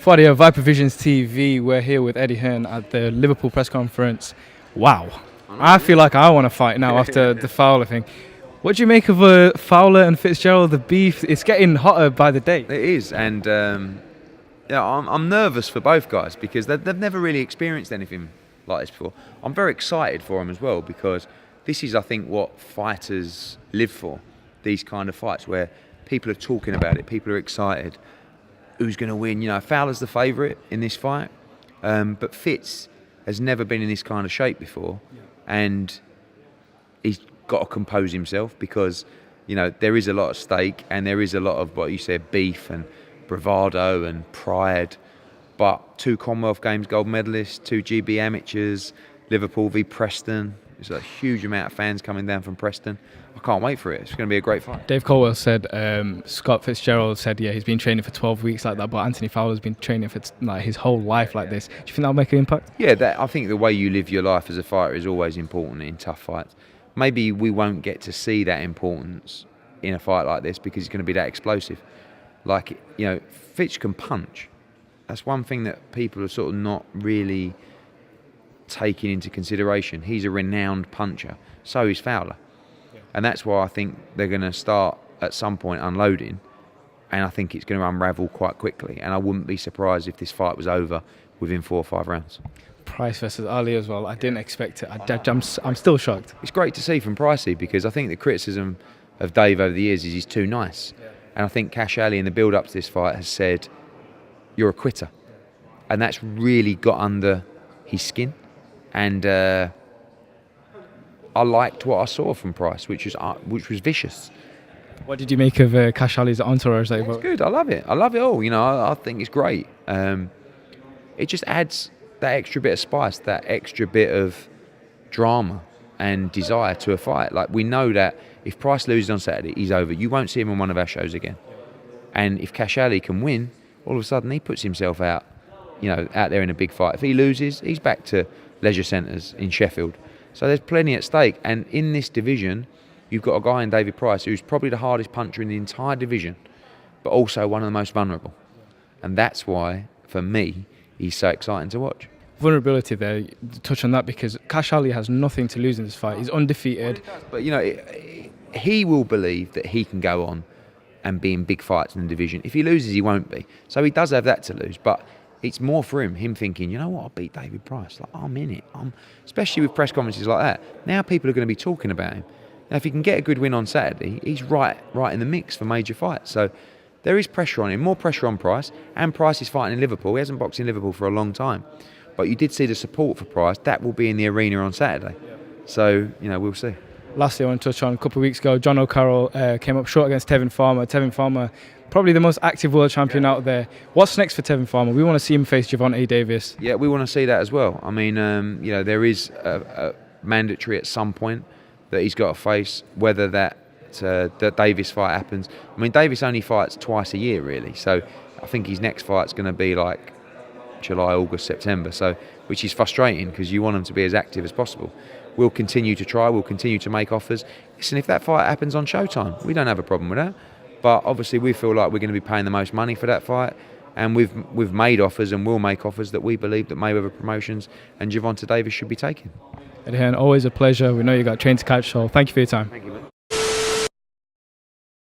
For the Vipersporttv, we're here with Eddie Hearn at the Liverpool press conference. Wow, I feel like I want to fight now after the Fowler thing. What do you make of Fowler and Fitzgerald, the beef? It's getting hotter by the day. It is, and I'm nervous for both guys because they've never really experienced anything like this before. I'm very excited for them as well because this is, I think, what fighters live for. These kind of fights where people are talking about it, people are excited. Who's going to win? You know, Fowler's the favourite in this fight, but Fitz has never been in this kind of shape before, and he's got to compose himself because, you know, there is a lot at stake and there is a lot of what you said, beef and bravado and pride. But 2 Commonwealth Games gold medalists, 2 GB amateurs, Liverpool v Preston. There's a huge amount of fans coming down from Preston. I can't wait for it. It's going to be a great fight. Dave Colwell said, Scott Fitzgerald said, yeah, he's been training for 12 weeks like that, but Anthony Fowler's been training for like his whole life like this. Do you think that'll make an impact? Yeah, I think the way you live your life as a fighter is always important in tough fights. Maybe we won't get to see that importance in a fight like this because it's going to be that explosive. Like, you know, Fitz can punch. That's one thing that people are sort of not really taking into consideration. He's a renowned puncher. So is Fowler. And that's why I think they're going to start at some point unloading, and I think it's going to unravel quite quickly. And I wouldn't be surprised if this fight was over within 4 or 5 rounds. Price versus Ali as well. I didn't expect it. I'm still shocked. It's great to see from Pricey because I think the criticism of Dave over the years is he's too nice. And I think Cash Ali in the build-up to this fight has said, you're a quitter. And that's really got under his skin. And I liked what I saw from Price, which was vicious. What did you make of Cash Ali's entourage? It's good. I love it. I love it all. You know, I think it's great. It just adds that extra bit of spice, that extra bit of drama and desire to a fight. Like, we know that if Price loses on Saturday, he's over. You won't see him on one of our shows again. And if Cash Ali can win, all of a sudden he puts himself out, you know, out there in a big fight. If he loses, he's back to leisure centres in Sheffield. So there's plenty at stake. And in this division, you've got a guy in David Price who's probably the hardest puncher in the entire division, but also one of the most vulnerable. And that's why, for me, he's so exciting to watch. Vulnerability there, touch on that, because Cash Ali has nothing to lose in this fight. He's undefeated. But, you know, he will believe that he can go on and be in big fights in the division. If he loses, he won't be. So he does have that to lose. But it's more for him thinking, you know what, I'll beat David Price. Like, I'm in it. Especially with press conferences like that. Now people are going to be talking about him. Now, if he can get a good win on Saturday, he's right in the mix for major fights. So there is pressure on him, more pressure on Price. And Price is fighting in Liverpool. He hasn't boxed in Liverpool for a long time. But you did see the support for Price. That will be in the arena on Saturday. So, you know, we'll see. Lastly, I want to touch on a couple of weeks ago, John O'Carroll came up short against Tevin Farmer. Tevin Farmer, probably the most active world champion out there. What's next for Tevin Farmer? We want to see him face Gervonta Davis. Yeah, we want to see that as well. I mean, you know, there is a mandatory at some point that he's got to face, whether that Davis fight happens. I mean, Davis only fights twice a year, really. So I think his next fight's going to be like July, August, September. So, which is frustrating because you want him to be as active as possible. We'll continue to try. We'll continue to make offers. Listen, if that fight happens on Showtime, we don't have a problem with that. But obviously, we feel like we're going to be paying the most money for that fight, and we've made offers and will make offers that we believe that Mayweather Promotions and Gervonta Davis should be taking. Eddie Hearn, always a pleasure. We know you got a train to catch, so thank you for your time. Thank you, mate.